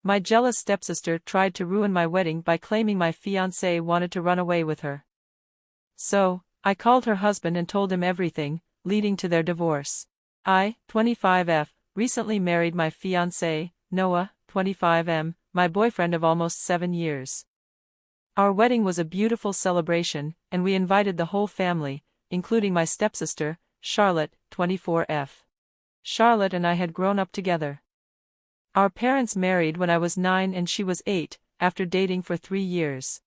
My jealous stepsister tried to ruin my wedding by claiming my fiancé wanted to run away with her. So, I called her husband and told him everything, leading to their divorce. I, 25F, recently married my fiancé, Noah, 25M, my boyfriend of almost 7 years. Our wedding was a beautiful celebration, and we invited the whole family, including my stepsister, Charlotte, 24F. Charlotte and I had grown up together. Our parents married when I was 9 and she was 8, after dating for 3 years.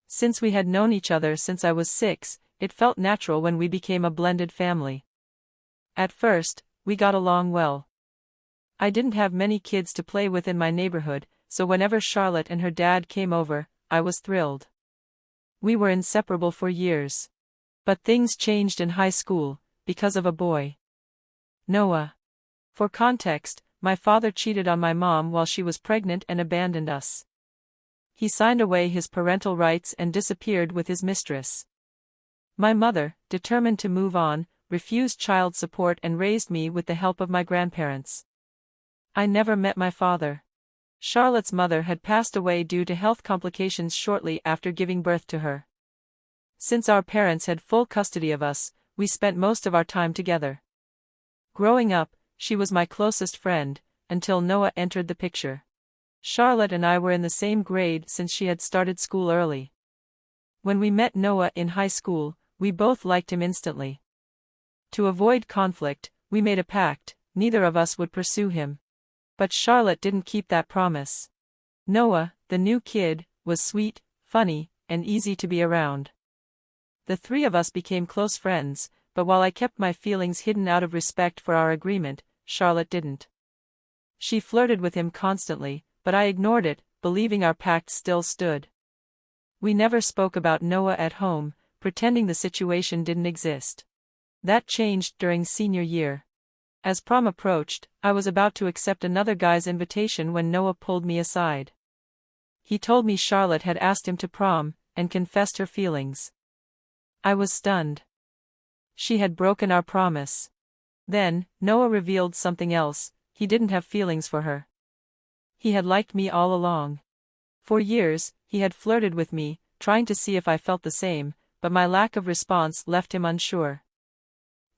Since we had known each other since I was 6, it felt natural when we became a blended family. At first, we got along well. I didn't have many kids to play with in my neighborhood, so whenever Charlotte and her dad came over, I was thrilled. We were inseparable for years. But things changed in high school, because of a boy. Noah. For context, my father cheated on my mom while she was pregnant and abandoned us. He signed away his parental rights and disappeared with his mistress. My mother, determined to move on, refused child support and raised me with the help of my grandparents. I never met my father. Charlotte's mother had passed away due to health complications shortly after giving birth to her. Since our parents had full custody of us, we spent most of our time together. Growing up, she was my closest friend, until Noah entered the picture. Charlotte and I were in the same grade since she had started school early. When we met Noah in high school, we both liked him instantly. To avoid conflict, we made a pact, neither of us would pursue him. But Charlotte didn't keep that promise. Noah, the new kid, was sweet, funny, and easy to be around. The three of us became close friends, but while I kept my feelings hidden out of respect for our agreement, Charlotte didn't. She flirted with him constantly, but I ignored it, believing our pact still stood. We never spoke about Noah at home, pretending the situation didn't exist. That changed during senior year. As prom approached, I was about to accept another guy's invitation when Noah pulled me aside. He told me Charlotte had asked him to prom, and confessed her feelings. I was stunned. She had broken our promise. Then, Noah revealed something else: he didn't have feelings for her. He had liked me all along. For years, he had flirted with me, trying to see if I felt the same, but my lack of response left him unsure.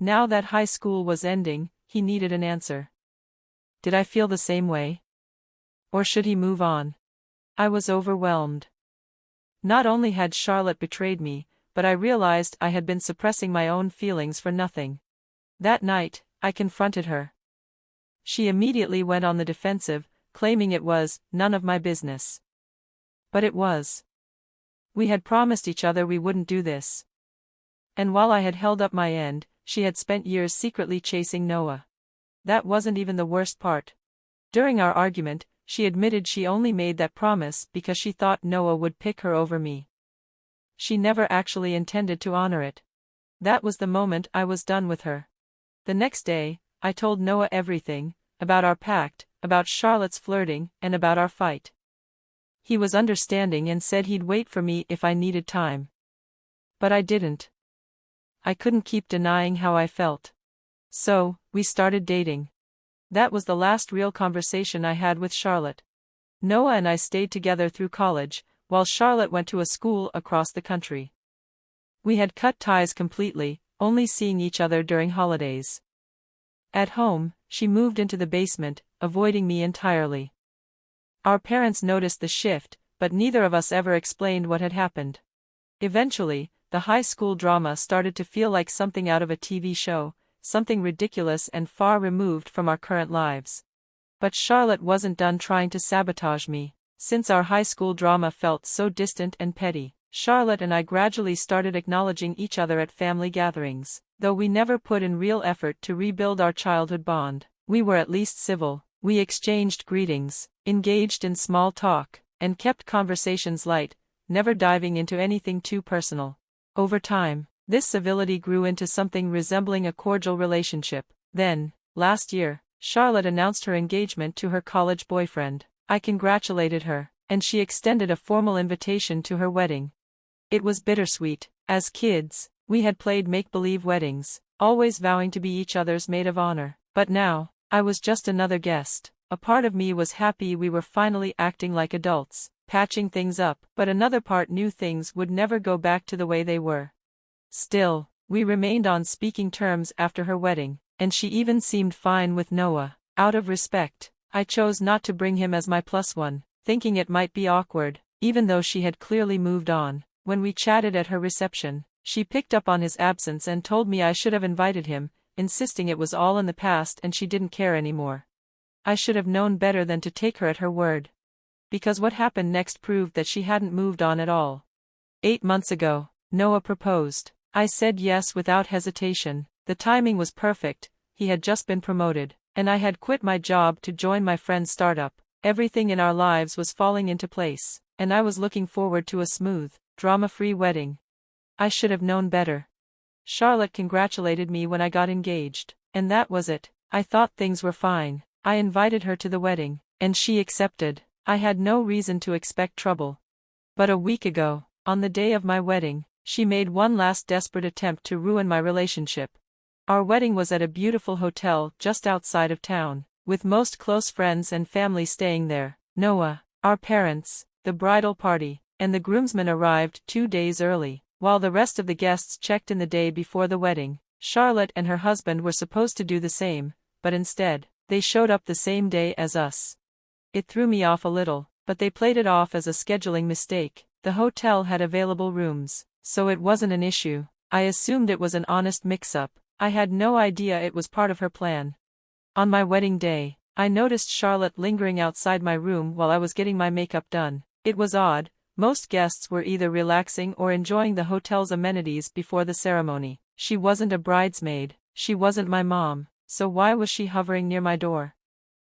Now that high school was ending, he needed an answer. Did I feel the same way? Or should he move on? I was overwhelmed. Not only had Charlotte betrayed me, but I realized I had been suppressing my own feelings for nothing. That night, I confronted her. She immediately went on the defensive, claiming it was none of my business. But it was. We had promised each other we wouldn't do this. And while I had held up my end, she had spent years secretly chasing Noah. That wasn't even the worst part. During our argument, she admitted she only made that promise because she thought Noah would pick her over me. She never actually intended to honor it. That was the moment I was done with her. The next day, I told Noah everything, about our pact, about Charlotte's flirting, and about our fight. He was understanding and said he'd wait for me if I needed time. But I didn't. I couldn't keep denying how I felt. So, we started dating. That was the last real conversation I had with Charlotte. Noah and I stayed together through college, while Charlotte went to a school across the country. We had cut ties completely, only seeing each other during holidays. At home, she moved into the basement, avoiding me entirely. Our parents noticed the shift, but neither of us ever explained what had happened. Eventually, the high school drama started to feel like something out of a TV show, something ridiculous and far removed from our current lives. But Charlotte wasn't done trying to sabotage me. Since our high school drama felt so distant and petty, Charlotte and I gradually started acknowledging each other at family gatherings. Though we never put in real effort to rebuild our childhood bond, we were at least civil. We exchanged greetings, engaged in small talk, and kept conversations light, never diving into anything too personal. Over time, this civility grew into something resembling a cordial relationship. Then, last year, Charlotte announced her engagement to her college boyfriend. I congratulated her, and she extended a formal invitation to her wedding. It was bittersweet. As kids, we had played make-believe weddings, always vowing to be each other's maid of honor. But now, I was just another guest. A part of me was happy we were finally acting like adults, patching things up, but another part knew things would never go back to the way they were. Still, we remained on speaking terms after her wedding, and she even seemed fine with Noah. Out of respect, I chose not to bring him as my plus one, thinking it might be awkward, even though she had clearly moved on. When we chatted at her reception, she picked up on his absence and told me I should have invited him, insisting it was all in the past and she didn't care anymore. I should have known better than to take her at her word. Because what happened next proved that she hadn't moved on at all. 8 months ago, Noah proposed. I said yes without hesitation. The timing was perfect, he had just been promoted, and I had quit my job to join my friend's startup. Everything in our lives was falling into place, and I was looking forward to a smooth, drama-free wedding. I should have known better. Charlotte congratulated me when I got engaged, and that was it. I thought things were fine. I invited her to the wedding, and she accepted. I had no reason to expect trouble. But a week ago, on the day of my wedding, she made one last desperate attempt to ruin my relationship. Our wedding was at a beautiful hotel just outside of town, with most close friends and family staying there. Noah, our parents, the bridal party, and the groomsmen arrived 2 days early, while the rest of the guests checked in the day before the wedding. Charlotte and her husband were supposed to do the same, but instead, they showed up the same day as us. It threw me off a little, but they played it off as a scheduling mistake. The hotel had available rooms, so it wasn't an issue. I assumed it was an honest mix-up. I had no idea it was part of her plan. On my wedding day, I noticed Charlotte lingering outside my room while I was getting my makeup done. It was odd. Most guests were either relaxing or enjoying the hotel's amenities before the ceremony. She wasn't a bridesmaid, she wasn't my mom, so why was she hovering near my door?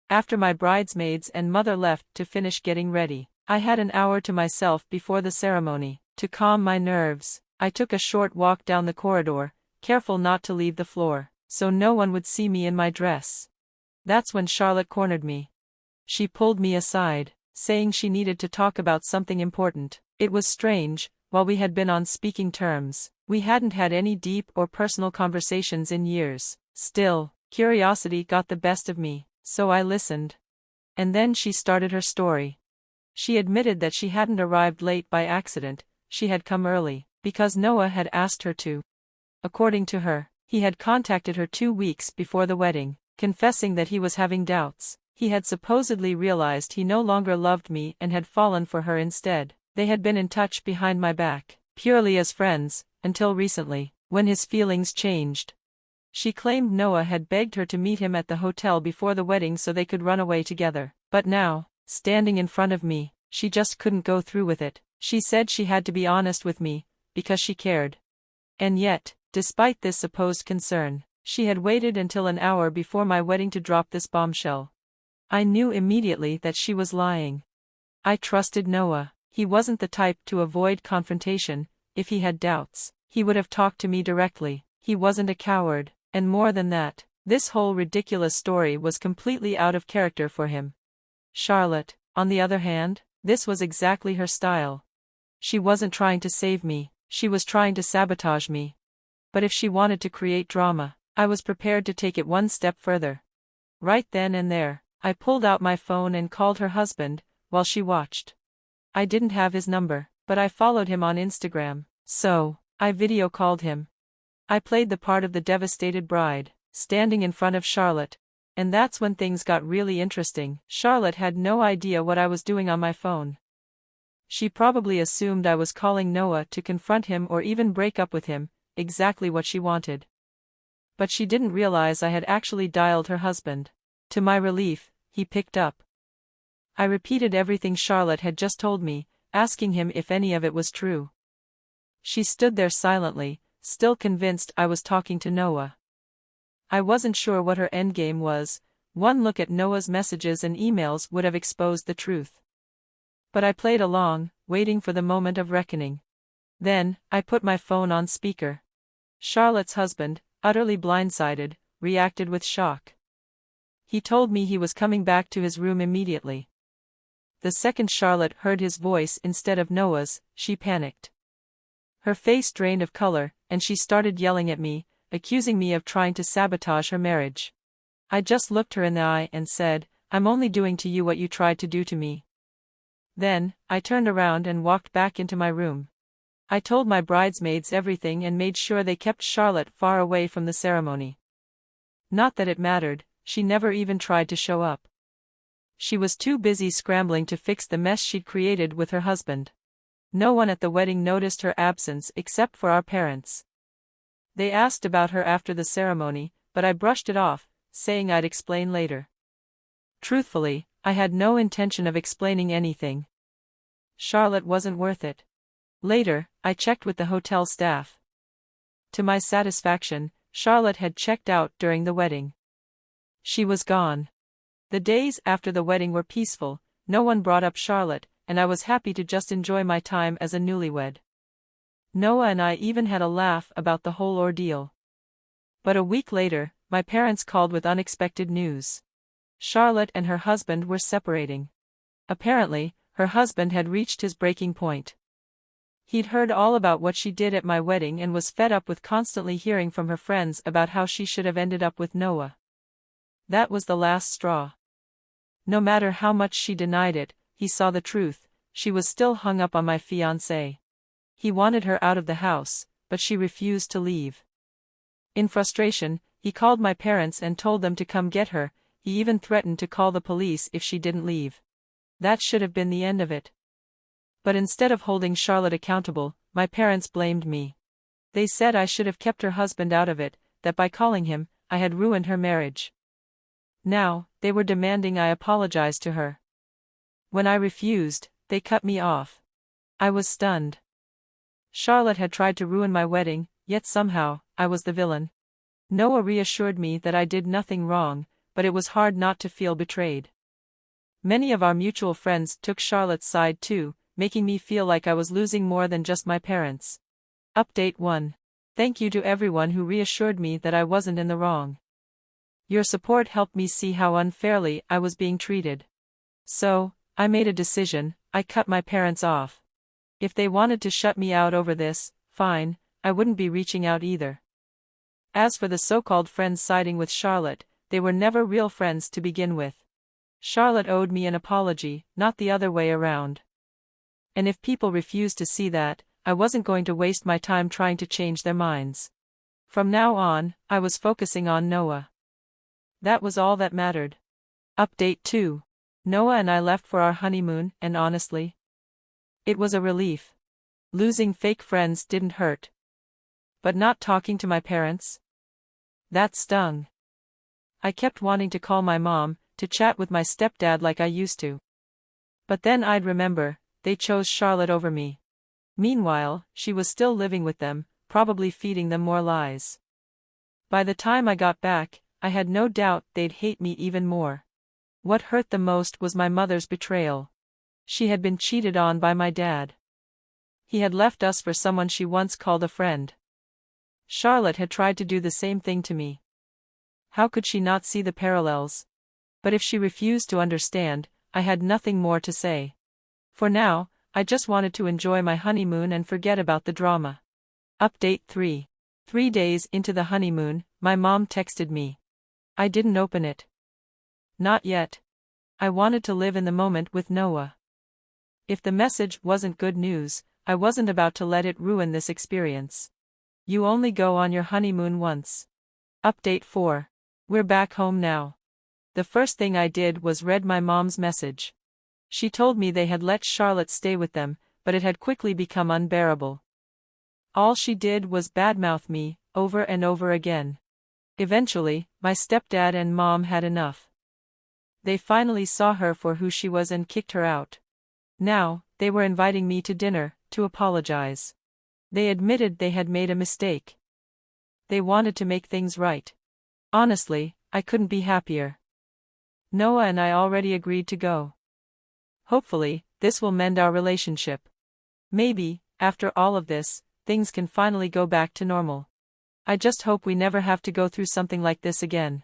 After my bridesmaids and mother left to finish getting ready, I had an hour to myself before the ceremony. To calm my nerves, I took a short walk down the corridor, careful not to leave the floor, so no one would see me in my dress. That's when Charlotte cornered me. She pulled me aside, saying she needed to talk about something important. It was strange, while we had been on speaking terms, we hadn't had any deep or personal conversations in years. Still, curiosity got the best of me, so I listened. And then she started her story. She admitted that she hadn't arrived late by accident, she had come early, because Noah had asked her to. According to her, he had contacted her 2 weeks before the wedding, confessing that he was having doubts. He had supposedly realized he no longer loved me and had fallen for her instead. They had been in touch behind my back, purely as friends, until recently, when his feelings changed. She claimed Noah had begged her to meet him at the hotel before the wedding so they could run away together. But now, standing in front of me, she just couldn't go through with it. She said she had to be honest with me, because she cared. And yet, despite this supposed concern, she had waited until an hour before my wedding to drop this bombshell. I knew immediately that she was lying. I trusted Noah. He wasn't the type to avoid confrontation. If he had doubts, he would have talked to me directly. He wasn't a coward, and more than that, this whole ridiculous story was completely out of character for him. Charlotte, on the other hand, this was exactly her style. She wasn't trying to save me, she was trying to sabotage me. But if she wanted to create drama, I was prepared to take it one step further. Right then and there, I pulled out my phone and called her husband, while she watched. I didn't have his number, but I followed him on Instagram, so I video called him. I played the part of the devastated bride, standing in front of Charlotte. And that's when things got really interesting. Charlotte had no idea what I was doing on my phone. She probably assumed I was calling Noah to confront him or even break up with him, exactly what she wanted. But she didn't realize I had actually dialed her husband. To my relief, he picked up. I repeated everything Charlotte had just told me, asking him if any of it was true. She stood there silently, still convinced I was talking to Noah. I wasn't sure what her endgame was. One look at Noah's messages and emails would have exposed the truth. But I played along, waiting for the moment of reckoning. Then, I put my phone on speaker. Charlotte's husband, utterly blindsided, reacted with shock. He told me he was coming back to his room immediately. The second Charlotte heard his voice instead of Noah's, she panicked. Her face drained of color, and she started yelling at me, accusing me of trying to sabotage her marriage. I just looked her in the eye and said, I'm only doing to you what you tried to do to me." Then, I turned around and walked back into my room. I told my bridesmaids everything and made sure they kept Charlotte far away from the ceremony. Not that it mattered, she never even tried to show up. She was too busy scrambling to fix the mess she'd created with her husband. No one at the wedding noticed her absence except for our parents. They asked about her after the ceremony, but I brushed it off, saying I'd explain later. Truthfully, I had no intention of explaining anything. Charlotte wasn't worth it. Later, I checked with the hotel staff. To my satisfaction, Charlotte had checked out during the wedding. She was gone. The days after the wedding were peaceful, no one brought up Charlotte, and I was happy to just enjoy my time as a newlywed. Noah and I even had a laugh about the whole ordeal. But a week later, my parents called with unexpected news. Charlotte and her husband were separating. Apparently, her husband had reached his breaking point. He'd heard all about what she did at my wedding and was fed up with constantly hearing from her friends about how she should have ended up with Noah. That was the last straw. No matter how much she denied it, he saw the truth: she was still hung up on my fiancé. He wanted her out of the house, but she refused to leave. In frustration, he called my parents and told them to come get her. He even threatened to call the police if she didn't leave. That should have been the end of it. But instead of holding Charlotte accountable, my parents blamed me. They said I should have kept her husband out of it, that by calling him, I had ruined her marriage. Now, they were demanding I apologize to her. When I refused, they cut me off. I was stunned. Charlotte had tried to ruin my wedding, yet somehow, I was the villain. Noah reassured me that I did nothing wrong, but it was hard not to feel betrayed. Many of our mutual friends took Charlotte's side too, making me feel like I was losing more than just my parents. Update 1. Thank you to everyone who reassured me that I wasn't in the wrong. Your support helped me see how unfairly I was being treated. So, I made a decision: I cut my parents off. If they wanted to shut me out over this, fine, I wouldn't be reaching out either. As for the so-called friends siding with Charlotte, they were never real friends to begin with. Charlotte owed me an apology, not the other way around. And if people refused to see that, I wasn't going to waste my time trying to change their minds. From now on, I was focusing on Noah. That was all that mattered. Update 2. Noah and I left for our honeymoon, and honestly, it was a relief. Losing fake friends didn't hurt. But not talking to my parents? That stung. I kept wanting to call my mom, to chat with my stepdad like I used to. But then I'd remember, they chose Charlotte over me. Meanwhile, she was still living with them, probably feeding them more lies. By the time I got back, I had no doubt they'd hate me even more. What hurt the most was my mother's betrayal. She had been cheated on by my dad. He had left us for someone she once called a friend. Charlotte had tried to do the same thing to me. How could she not see the parallels? But if she refused to understand, I had nothing more to say. For now, I just wanted to enjoy my honeymoon and forget about the drama. Update 3. 3 days into the honeymoon, my mom texted me. I didn't open it. Not yet. I wanted to live in the moment with Noah. If the message wasn't good news, I wasn't about to let it ruin this experience. You only go on your honeymoon once. Update 4. We're back home now. The first thing I did was read my mom's message. She told me they had let Charlotte stay with them, but it had quickly become unbearable. All she did was badmouth me, over and over again. Eventually, my stepdad and mom had enough. They finally saw her for who she was and kicked her out. Now, they were inviting me to dinner, to apologize. They admitted they had made a mistake. They wanted to make things right. Honestly, I couldn't be happier. Noah and I already agreed to go. Hopefully, this will mend our relationship. Maybe, after all of this, things can finally go back to normal. I just hope we never have to go through something like this again.